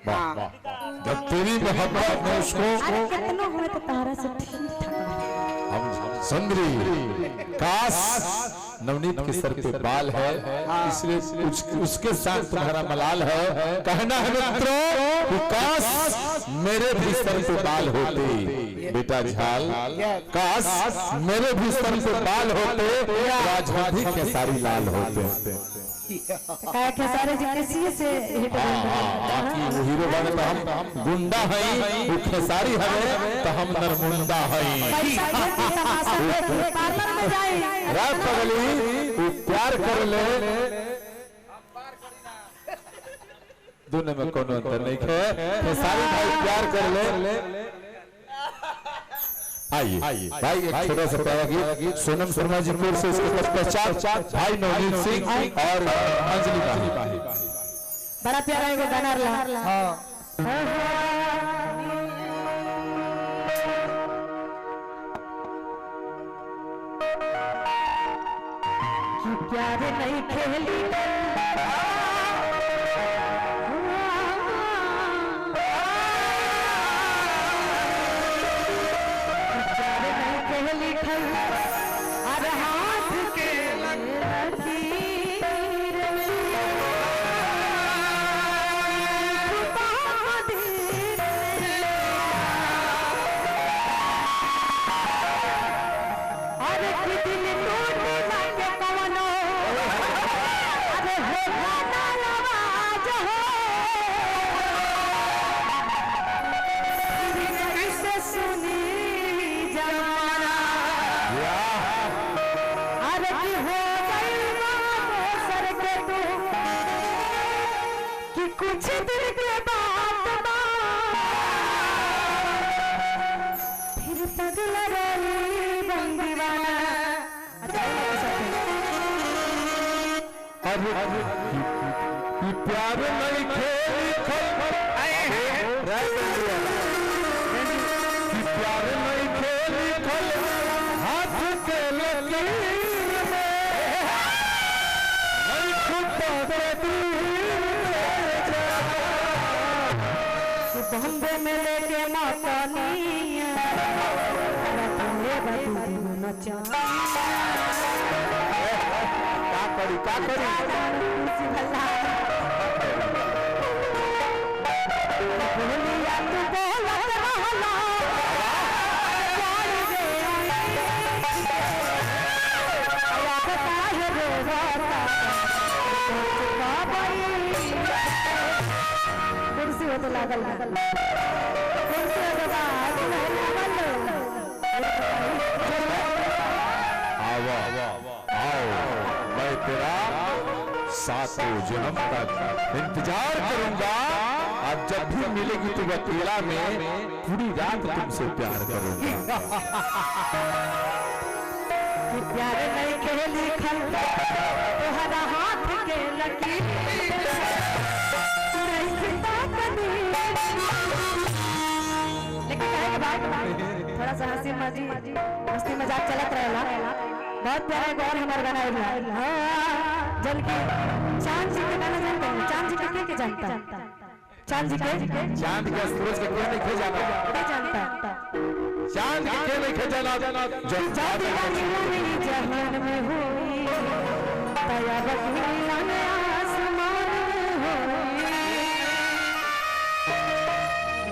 जब तेरी मोहब्बत में उसको कितना हुए तो तारा से ठीक ठाक हम सुंदरी काश नवनीत के सर पे बाल है इसलिए उसके साथ तुम्हारा मलाल है। कहना है मित्रों कि काश मेरे भी सर पे बाल होते बेटा झाल, काश मेरे भी सर पे बाल होते राजधानी के सारी लाल होते। खेसारी जी कैसी से हिट बाकी वो हीरो बने तो हम गुंडा हैं, वो खेसारी हमें तो हम नरमुंडा हैं। पार्लर में जाए रात पगली वो प्यार कर ले दोनों में कोनो अंतर नहीं है। खेसारी भाई प्यार कर ले। आइए भाई एक छोटा सा प्यारा गीत सोनम शर्मा जी की ओर से इसके पश्चात भाई नवनीत सिंह और अंजलि भाई। बड़ा प्यारा एगो गाना रहा। प्यार नहीं खेली अरे हाथ के लकीर में अरे दिल टूट जाके कवनो अरे हो गाना आवाज हो कैसे सुनी जमाना अरे की हो गई सर के तू कि कुछ दिन के बाद फिर पगला रही बंदीवाना। प्यार नहीं खेली प्यार नहीं खेली हाथ के लकीर में नहीं छुपा बॉम्बे में लेके मौतनिया का करी बोलिया तू बोलत रहला जान दे आया बता रे रोता बाबा कुर्सी हो तो लागल कुर्सी हो तो बात नहीं आओ मैं तेरा सातों जन्म तक इंतजार करूंगा और जब भी मिलेगी तो अकेला में पूरी रात तुमसे प्यार करूंगा। प्यार नहीं खेली खल तोहरा हाथ के लकीर लेकिन कहे के बाद थोड़ा सा हंसी मस्ती मजाक चलत रहेला। बहुत प्यारा गौर हमारे गाना है जल की चांद जी के गाना जानते हैं? चांद जी के जानता है? चांद जी के चांद के सूरज के क्यों नहीं खोजाना जानता चांद के क्यों नहीं खोजाना जो जहान में हुई तया बकरीला में आसमान में हुई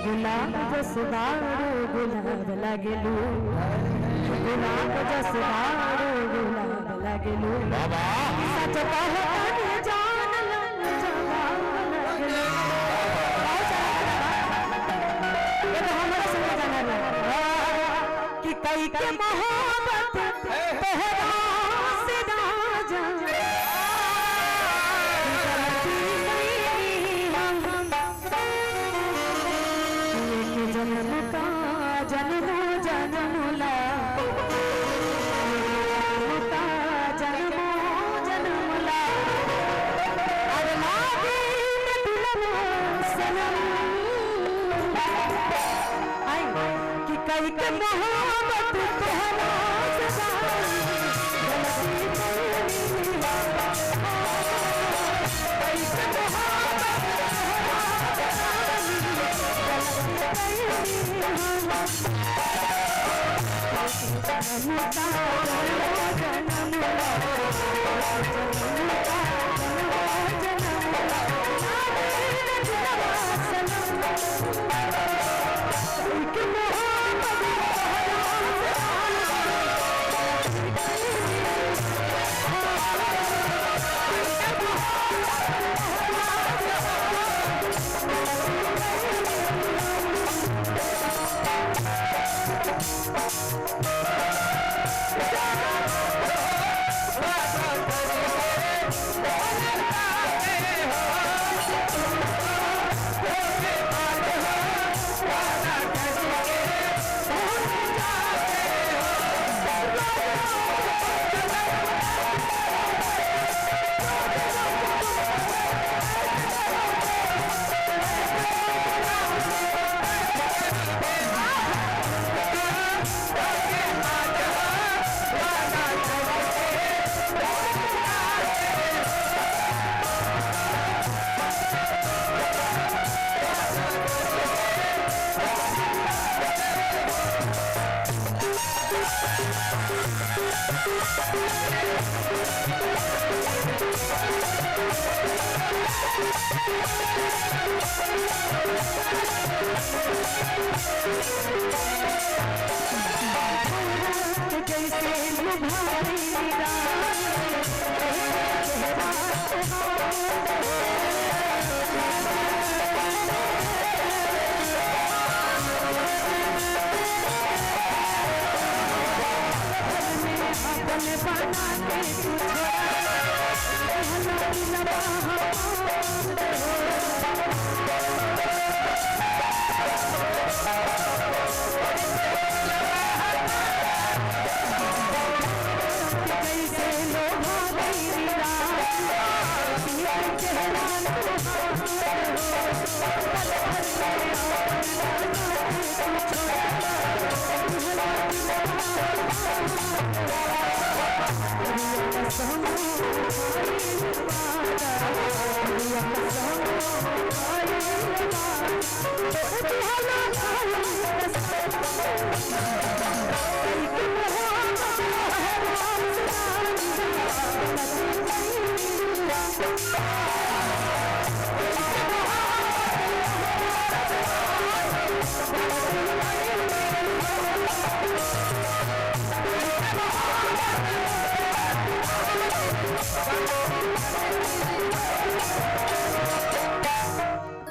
गुलाब जसबारो गुलाब लगलू गुलाब जसबारो गुलाब लगलू बाबा सच कहो तने जान लन जवान लगलू। ये तो हमारा संग गाना है कि कई के मोहब्बत तोहरा से राजा जन्म का जन्म जन्मला जन्मला अरे लागे दिलनो सनम आई कि कई के मोहब्बत तोहरा से बना के